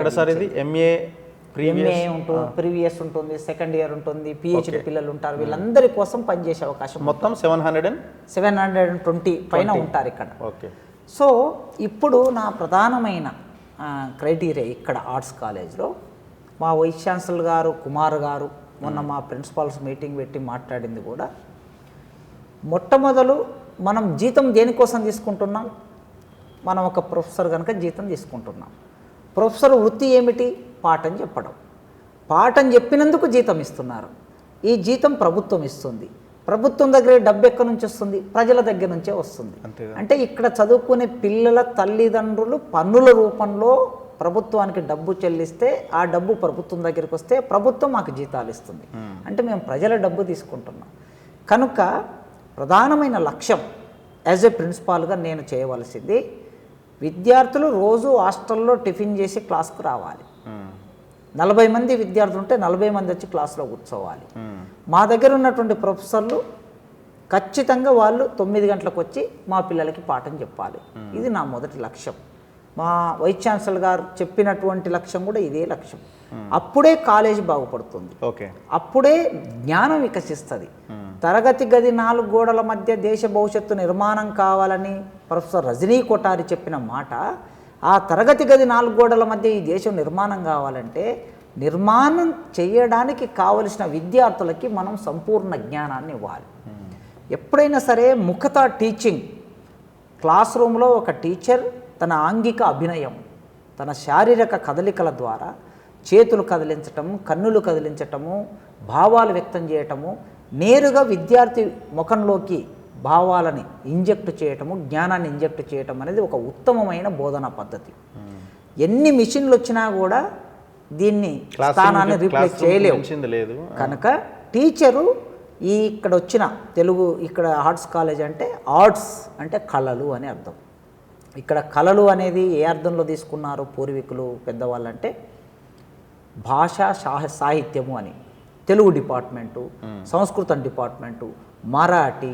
ఎక్కడ సార్ ఇది ఎంఏ ఉంటుంది, ప్రీవియస్ ఉంటుంది, సెకండ్ ఇయర్ ఉంటుంది, పిహెచ్డి పిల్లలు ఉంటారు, వీళ్ళందరి కోసం పనిచేసే అవకాశం. మొత్తం 720 పైన ఉంటారు ఇక్కడ. ఓకే. సో ఇప్పుడు నా ప్రధానమైన క్రైటీరియా ఇక్కడ ఆర్ట్స్ కాలేజ్లో మా వైస్ ఛాన్సలర్ గారు కుమార్ గారు మొన్న మా ప్రిన్సిపాల్స్ మీటింగ్ పెట్టి మాట్లాడింది కూడా, మొట్టమొదలు మనం జీతం దేనికోసం తీసుకుంటున్నాం? మనం ఒక ప్రొఫెసర్ కనుక జీతం తీసుకుంటున్నాం. ప్రొఫెసర్ వృత్తి ఏమిటి? పాఠం చెప్పడం. పాఠం చెప్పినందుకు జీతం ఇస్తున్నారు. ఈ జీతం ప్రభుత్వం ఇస్తుంది. ప్రభుత్వం దగ్గర డబ్బు ఎక్కడి నుంచి వస్తుంది? ప్రజల దగ్గర నుంచే వస్తుంది. అంటే ఇక్కడ చదువుకునే పిల్లల తల్లిదండ్రులు పన్నుల రూపంలో ప్రభుత్వానికి డబ్బు చెల్లిస్తే ఆ డబ్బు ప్రభుత్వం దగ్గరికి వస్తే ప్రభుత్వం మాకు జీతాలు ఇస్తుంది. అంటే మేము ప్రజల డబ్బు తీసుకుంటున్నాం. కనుక ప్రధానమైన లక్ష్యం యాజ్ ఏ ప్రిన్సిపాల్గా నేను చేయవలసింది, విద్యార్థులు రోజు హాస్టల్లో టిఫిన్ చేసి క్లాస్కు రావాలి. 40 మంది విద్యార్థులు ఉంటే 40 మంది వచ్చి క్లాస్లో కూర్చోవాలి. మా దగ్గర ఉన్నటువంటి ప్రొఫెసర్లు ఖచ్చితంగా వాళ్ళు 9 గంటలకు వచ్చి మా పిల్లలకి పాఠం చెప్పాలి. ఇది నా మొదటి లక్ష్యం. మా వైస్ ఛాన్సలర్ గారు చెప్పినటువంటి లక్ష్యం కూడా ఇదే లక్ష్యం. అప్పుడే కాలేజీ బాగుపడుతుంది. ఓకే. అప్పుడే జ్ఞానం వికసిస్తుంది. తరగతి గది 4 గోడల మధ్య దేశ భవిష్యత్తు నిర్మాణం కావాలని ప్రొఫెసర్ రజనీ కొఠారి చెప్పిన మాట, ఆ తరగతి గది 4 గోడల మధ్య ఈ దేశం నిర్మాణం కావాలంటే నిర్మాణం చేయడానికి కావలసిన విద్యార్థులకి మనం సంపూర్ణ జ్ఞానాన్ని ఇవ్వాలి. ఎప్పుడైనా సరే ముఖత టీచింగ్, క్లాస్ రూమ్లో ఒక టీచర్ తన ఆంగిక అభినయం, తన శారీరక కదలికల ద్వారా చేతులు కదిలించటము, కన్నులు కదిలించటము, భావాలు వ్యక్తం చేయటము, నేరుగా విద్యార్థి ముఖంలోకి భావాలని ఇంజెక్ట్ చేయటము, జ్ఞానాన్ని ఇంజెక్ట్ చేయటం అనేది ఒక ఉత్తమమైన బోధనా పద్ధతి. ఎన్ని మిషన్లు వచ్చినా కూడా దీన్ని స్థానాన్ని రీప్లేస్ చేయలేవు. కనుక టీచరు ఇక్కడ వచ్చిన తెలుగు, ఇక్కడ ఆర్ట్స్ కాలేజ్ అంటే ఆర్ట్స్ అంటే కళలు అని అర్థం. ఇక్కడ కళలు అనేది ఏ అర్థంలో తీసుకున్నారు పూర్వీకులు పెద్దవాళ్ళు అంటే భాషా సాహిత్యము అని. తెలుగు డిపార్ట్మెంటు, సంస్కృతం department, Marathi,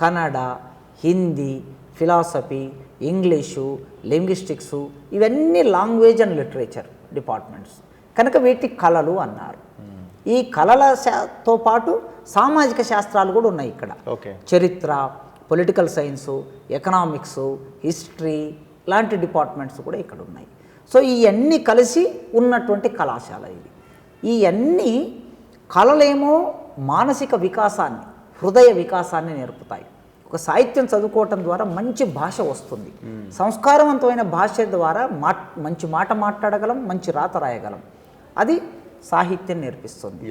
Kannada, Hindi, philosophy, English, linguistics, ఇవన్నీ లాంగ్వేజ్ అండ్ లిటరేచర్ డిపార్ట్మెంట్స్. కనుక వీటి కళలు అన్నారు. ఈ కళలతో పాటు సామాజిక శాస్త్రాలు కూడా ఉన్నాయి ఇక్కడ. చరిత్ర, పొలిటికల్ సైన్సు, ఎకనామిక్సు, హిస్టరీ లాంటి డిపార్ట్మెంట్స్ కూడా ఇక్కడ ఉన్నాయి. సో ఇవన్నీ కలిసి ఉన్నటువంటి కళాశాల ఇది. ఇవన్నీ కళలేమో మానసిక వికాసాన్ని, హృదయ వికాసాన్ని నేర్పుతాయి. ఒక సాహిత్యం చదువుకోవటం ద్వారా మంచి భాష వస్తుంది. సంస్కారవంతమైన భాష ద్వారా మంచి మాట మాట్లాడగలం, మంచి రాత రాయగలం. అది సాహిత్యం నేర్పిస్తుంది.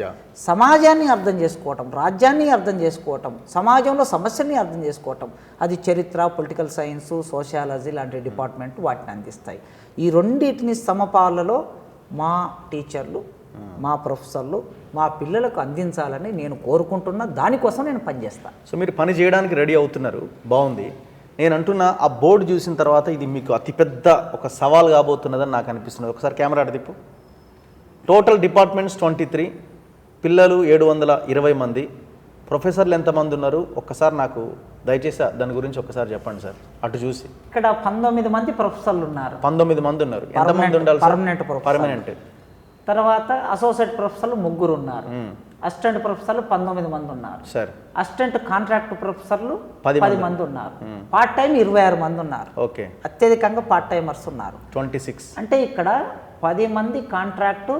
సమాజాన్ని అర్థం చేసుకోవటం, రాజ్యాన్ని అర్థం చేసుకోవటం, సమాజంలో సమస్యల్ని అర్థం చేసుకోవటం, అది చరిత్ర, పొలిటికల్ సైన్సు, సోషియాలజీ లాంటి డిపార్ట్మెంట్ వాటిని అందిస్తాయి. ఈ రెండింటిని సమపాలలో మా టీచర్లు, మా ప్రొఫెసర్లు మా పిల్లలకు అందించాలని నేను కోరుకుంటున్నా. దానికోసం నేను పనిచేస్తాను. సో మీరు పని చేయడానికి రెడీ అవుతున్నారు, బాగుంది. నేను అంటున్నా ఆ బోర్డు చూసిన తర్వాత ఇది మీకు అతిపెద్ద ఒక సవాల్ కాబోతున్నదని నాకు అనిపిస్తున్నది. ఒకసారి కెమెరా అటు తిప్పు. టోటల్ డిపార్ట్మెంట్స్ 23, పిల్లలు 720 మంది, ప్రొఫెసర్లు ఎంతమంది ఉన్నారు ఒక్కసారి నాకు దయచేసి దాని గురించి ఒకసారి చెప్పండి సార్. అటు చూసి ఇక్కడ 19 మంది ప్రొఫెసర్లు ఉన్నారు. 19 మంది ఉన్నారు. ఎంతమంది ఉండాలి? పర్మనెంట్. తర్వాత అసోసియేట్ ప్రొఫెసర్లు 3 ఉన్నారు. అసిస్టెంట్ ప్రొఫెసర్లు 19 మంది ఉన్నారు. సార్ అసిస్టెంట్ కాంట్రాక్ట్ ప్రొఫెసర్లు 10 మంది ఉన్నారు. పార్ట్ టైం 26 మంది ఉన్నారు. ఓకే. అత్యధికంగా పార్ట్ టైమర్స్ ఉన్నారు 26. అంటే ఇక్కడ 10 మంది కాంట్రాక్టు,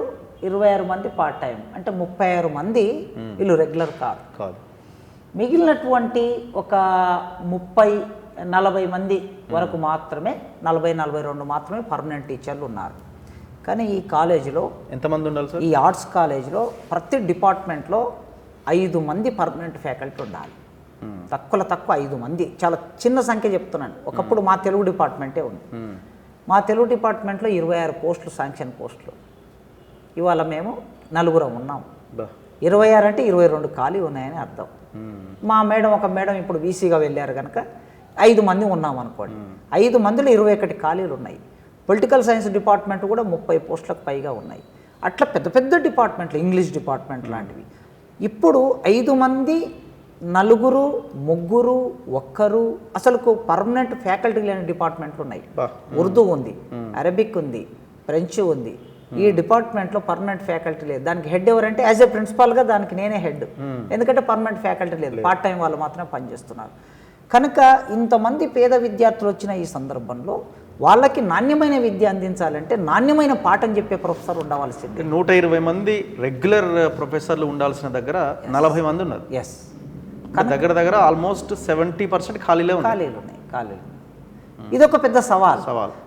26 మంది పార్ట్ టైం, అంటే 36 మంది వీళ్ళు రెగ్యులర్ కాదు. మిగిలినటువంటి ఒక 30-40 మంది వరకు మాత్రమే, 40-42 మాత్రమే పర్మనెంట్ టీచర్లు ఉన్నారు. కానీ ఈ కాలేజీలో ఎంతమంది ఉండాలి సార్? ఈ ఆర్ట్స్ కాలేజీలో ప్రతి డిపార్ట్మెంట్లో 5 మంది పర్మనెంట్ ఫ్యాకల్టీ ఉండాలి. తక్కువ 5 మంది, చాలా చిన్న సంఖ్య చెప్తున్నాను. ఒకప్పుడు మా తెలుగు డిపార్ట్మెంటే ఉంది. మా తెలుగు డిపార్ట్మెంట్లో 26 పోస్టులు, శాంక్షన్ పోస్టులు. ఇవాళ మేము 4 ఉన్నాం. 26 అంటే 22 ఖాళీ ఉన్నాయని అర్థం. మా ఒక మేడం ఇప్పుడు వీసీగా వెళ్ళారు కనుక 5 మంది ఉన్నాం అనుకోండి. 5 మందిలో 21 ఖాళీలు ఉన్నాయి. పొలిటికల్ సైన్స్ డిపార్ట్మెంట్ కూడా 30 పోస్టులకు పైగా ఉన్నాయి. అట్లా పెద్ద పెద్ద డిపార్ట్మెంట్లు, ఇంగ్లీష్ డిపార్ట్మెంట్ లాంటివి. ఇప్పుడు 5 మంది, 4, 3, 1 అసలు పర్మనెంట్ ఫ్యాకల్టీ లేని డిపార్ట్మెంట్లు ఉన్నాయి. ఉర్దూ ఉంది, అరబిక్ ఉంది, ఫ్రెంచ్ ఉంది, ఈ డిపార్ట్మెంట్లో పర్మనెంట్ ఫ్యాకల్టీ లేదు. దానికి హెడ్ ఎవరంటే యాజ్ ఏ ప్రిన్సిపాల్గా దానికి నేనే హెడ్. ఎందుకంటే పర్మనెంట్ ఫ్యాకల్టీ లేదు, పార్ట్ టైం వాళ్ళు మాత్రమే పనిచేస్తున్నారు. కనుక ఇంతమంది పేద విద్యార్థులు వచ్చిన ఈ సందర్భంలో వాళ్ళకి నాణ్యమైన విద్య అందించాలంటే నాణ్యమైన పాఠం చెప్పే ప్రొఫెసర్ ఉండవలసింది. 120 మంది రెగ్యులర్ ప్రొఫెసర్లు ఉండాల్సిన దగ్గర 40 మంది ఉన్నారు. ఎస్, దగ్గర దగ్గర ఆల్మోస్ట్ 70% ఖాళీలే ఉన్నాయి. ఖాళీలు ఉన్నాయి. ఇదొక పెద్ద సవాల్.